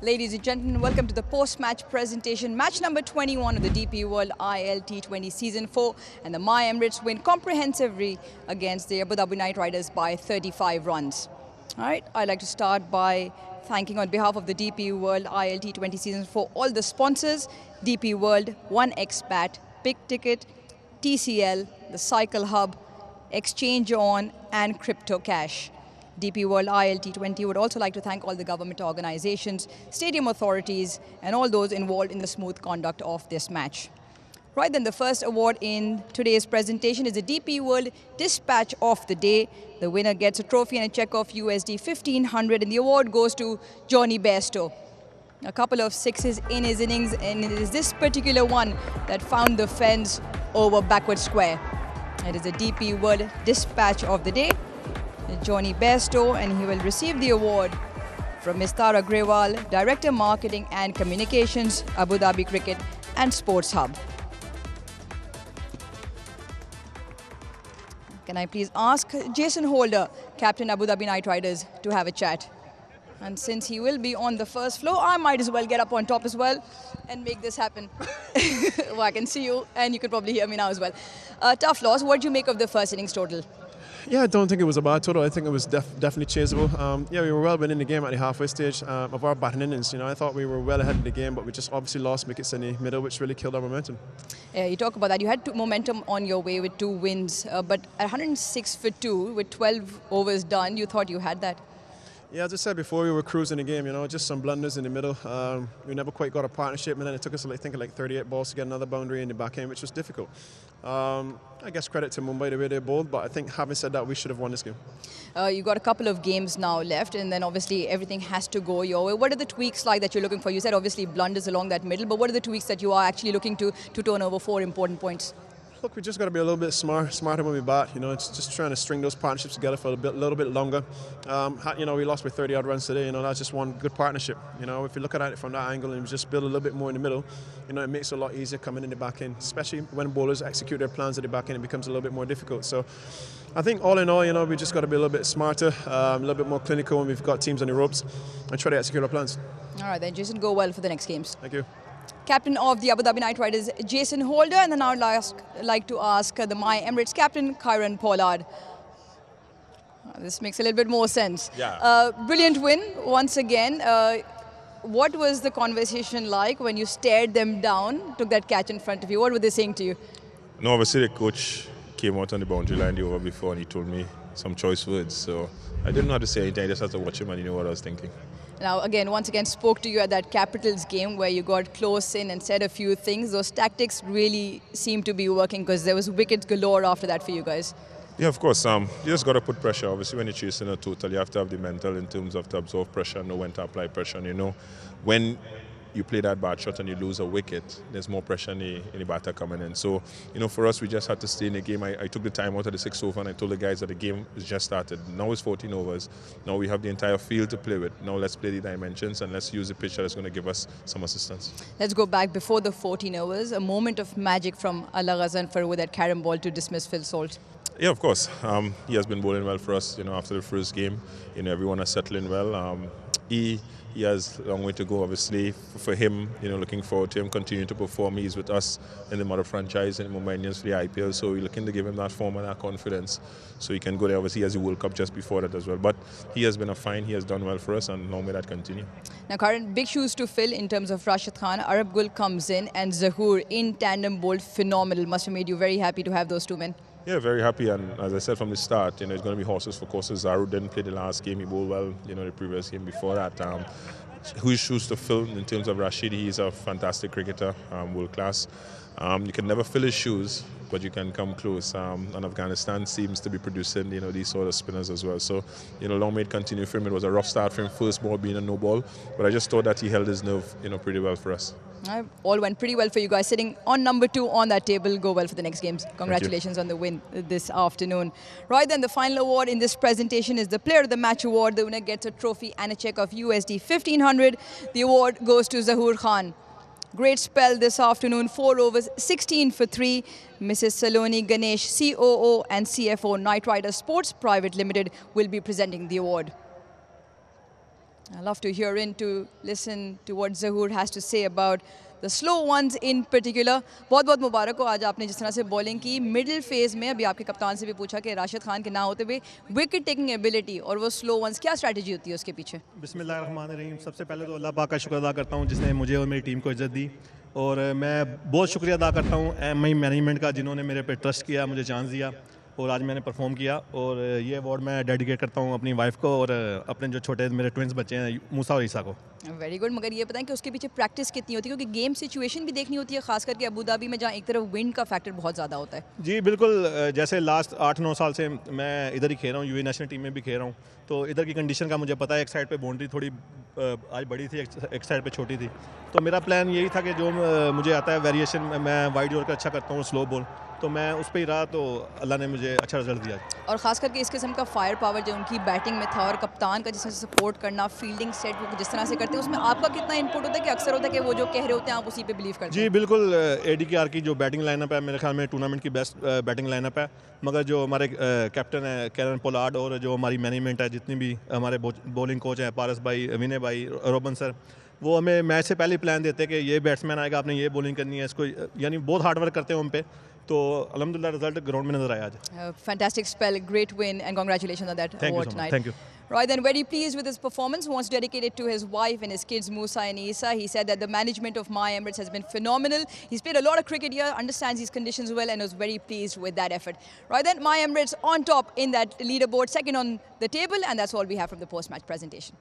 Ladies and gentlemen, welcome to the post-match presentation. Match number 21 of the DP World ILT20 Season 4, and the MIE Emirates win comprehensively against the Abu Dhabi Knight Riders by 35 runs. All right, I'd like to start by thanking on behalf of the DP World ILT20 Season 4 all the sponsors: DP World, 1xBat, Big Ticket, TCL, the Cycle Hub, Exchange On, and Crypto Cash. DP World ILT20 would also like to thank all the government organizations, stadium authorities, and all those involved in the smooth conduct of this match. Right then, the first award in today's presentation is the DP World Dispatch of the Day. The winner gets a trophy and a check of USD 1,500, and the award goes to Johnny Bairstow. A couple of sixes in his innings, and it is this particular one that found the fence over backward square. It is the DP World Dispatch of the Day. Johnny Bairstow, and he will receive the award from Ms. Tara Grewal, Director Marketing and Communications, Abu Dhabi Cricket and Sports Hub. Can I please ask Jason Holder, Captain Abu Dhabi Knight Riders, to have a chat? And since he will be on the first floor, I might as well get up on top as well and make this happen. Well, I can see you, and you can probably hear me now as well. Tough loss. What do you make of the first innings total? Yeah, I don't think it was a bad total. I think it was definitely chaseable. Yeah, we were well within the game at the halfway stage of our batting innings. You know, I thought we were well ahead of the game, but we just obviously lost wickets in the middle, which really killed our momentum. Yeah, you talk about that. You had momentum on your way with 2 wins, but at 106 for 2 with 12 overs done, you thought you had that? Yeah, as I said before, we were cruising the game, you know, just some blunders in the middle. We never quite got a partnership, and then it took us, I think, like 38 balls to get another boundary in the back end, which was difficult. I guess credit to Mumbai the way they bowled, but I think having said that, we should have won this game. You've got a couple of games now left, and then obviously everything has to go your way. What are the tweaks like that you're looking for? You said obviously blunders along that middle, but what are the tweaks that you are actually looking to turn over 4 important points? Look, we just got to be a little bit smarter when we bat. You know, it's just trying to string those partnerships together for a little bit longer. You know, we lost by 30 odd runs today. You know, that's just one good partnership. You know, if you look at it from that angle and just build a little bit more in the middle, you know, it makes it a lot easier coming in the back end, especially when bowlers execute their plans at the back end. It becomes a little bit more difficult. So, I think all in all, you know, we just got to be a little bit smarter, a little bit more clinical when we've got teams on the ropes, and try to execute our plans. All right, then, Jason, go well for the next games. Thank you. Captain of the Abu Dhabi Knight Riders, Jason Holder, and then I would like to ask the MIE Emirates captain, Kieran Pollard. This makes a little bit more sense. Yeah. Brilliant win once again. What was the conversation like when you stared them down, took that catch in front of you? What were they saying to you? No, obviously the coach came out on the boundary line the over before, and he told me some choice words. So I didn't know how to say anything. I just had to watch him, and he knew what I was thinking. Now, again, once again, spoke to you at that Capitals game where you got close in and said a few things. Those tactics really seem to be working because there was wickets galore after that for you guys. Yeah, of course. You just got to put pressure. Obviously, when you're chasing a total, you have to have the mental in terms of to absorb pressure, know when to apply pressure. And you know, when you play that bad shot and you lose a wicket, there's more pressure in the batter coming in. So, you know, for us, we just had to stay in the game. I took the time out of the 6th over and I told the guys that the game has just started. Now it's 14 overs. Now we have the entire field to play with. Now let's play the dimensions and let's use the pitch that's going to give us some assistance. Let's go back before the 14 overs. A moment of magic from Allah Ghazan for with that carom ball to dismiss Phil Salt. Yeah, of course. He has been bowling well for us, you know, after the first game. You know, everyone is settling well. He has a long way to go, obviously. For him, you know, looking forward to him continuing to perform. He's with us in the mother franchise in Mumbai Indians for the IPL, so we're looking to give him that form and that confidence so he can go there. Obviously, he has the World Cup just before that as well. But he has been he has done well for us, and long may that continue. Now, Karan, big shoes to fill in terms of Rashid Khan. Arab Gul comes in, and Zahoor in tandem bowled phenomenal. Must have made you very happy to have those two men. Yeah, very happy, and as I said from the start, you know, it's going to be horses for courses. Zahoor didn't play the last game, he bowled well, you know, the previous game before that. Whose shoes to fill in terms of Rashid? He's a fantastic cricketer, world class. You can never fill his shoes, but you can come close. And Afghanistan seems to be producing, you know, these sort of spinners as well. So, you know, long may it continue for him. It was a rough start for him, first ball being a no ball, but I just thought that he held his nerve, you know, pretty well for us. All went pretty well for you guys. Sitting on number 2 on that table, go well for the next games. Congratulations on the win this afternoon. Right then, the final award in this presentation is the Player of the Match award. The winner gets a trophy and a check of USD 1,500. The award goes to Zahoor Khan. Great spell this afternoon, 4 overs, 16 for 3. Mrs. Saloni Ganesh, COO and CFO, Knight Riders Sports Private Limited, will be presenting the award. I love to hear in to listen to what Zahoor has to say about the slow ones in particular. बहुत बहुत मुबारक हो, आज आपने जिस तरह से bowling की middle phase में, अभी आपके कप्तान से भी पूछा कि राशिद खान के ना होते हुए विकेट टेकिंग एबिलिटी और वो स्लो वंस, क्या स्ट्रैटेजी होती है उसके पीछे? बिस्मिल्लाहिर्रहमानिर्रहीम। सबसे पहले तो अल्लाह पाक का शुक्र अदा करता हूँ जिसने मुझे और मेरी टीम को इज़्ज़त दी, और मैं बहुत शुक्रिया अदा करता हूँ MIE मैनेजमेंट का जिन्होंने मेरे पे ट्रस्ट किया, मुझे चांस दिया और आज मैंने परफॉर्म किया। और ये अवार्ड मैं डेडिकेट करता हूँ अपनी वाइफ को और अपने जो छोटे मेरे ट्विंस बच्चे हैं मूसा और ईसा को। Very good. मगर ये बताएं कि उसके पीछे प्रैक्टिस कितनी होती है, क्योंकि गेम सिचुएशन भी देखनी होती है, खास करके अबू धाबी में जहाँ एक तरफ विंड का फैक्टर बहुत ज़्यादा होता है। जी बिल्कुल, जैसे लास्ट 8-9 साल से मैं इधर ही खेल रहा हूँ, UAE नेशनल टीम में भी खेल रहा हूँ, तो इधर की कंडीशन का मुझे पता है। एक साइड पे बाउंड्री थोड़ी आज बड़ी थी, एक साइड पे छोटी थी, तो मेरा प्लान यही था कि जो मुझे आता है वेरिएशन, मैं वाइड ओवर का अच्छा करता हूँ, स्लो बॉल, तो मैं उस पर ही रहा, तो अल्लाह ने मुझे अच्छा रिजल्ट दिया। और ख़ास करके इस किस्म का फायर पावर जो उनकी बैटिंग में था और कप्तान का जिस तरह से सपोर्ट करना, फील्डिंग सेट वो जिस तरह से करते हैं, उसमें आपका कितना इनपुट होता है कि अक्सर होता है कि वो जो कह रहे होते हैं आप उसी पे बिलीव करते हैं? जी बिल्कुल, ADKR की जो बैटिंग लाइनअप है मेरे ख्याल में टूर्नामेंट की बेस्ट बैटिंग लाइनअप है, मगर जो हमारे कैप्टन है कैरन पोलार्ड और जो हमारी मैनेजमेंट है, जितनी भी हमारे बॉलिंग कोच हैं पारस भाई, विनय भाई, रोबन सर, वो हमें मैच से पहले ही प्लान देते हैं कि ये बैट्समैन आएगा, आपने ये बॉलिंग करनी है इसको, यानी बहुत हार्ड वर्क करते हैं हम पे, तो अल्हम्दुलिल्लाह रिजल्ट ग्राउंड में नजर आया आज। Fantastic spell, great win, and congratulations on that award tonight. Thank you. Right then, very pleased with his performance. Wants to dedicate it to his wife and his kids, Musa and Isa. He said that the management of MIE Emirates has been phenomenal. He's played a lot of cricket here, understands these conditions well, and was very pleased with that effort. Right then, MIE Emirates on top in that leaderboard, second on the table, and that's all we have from the post-match presentation.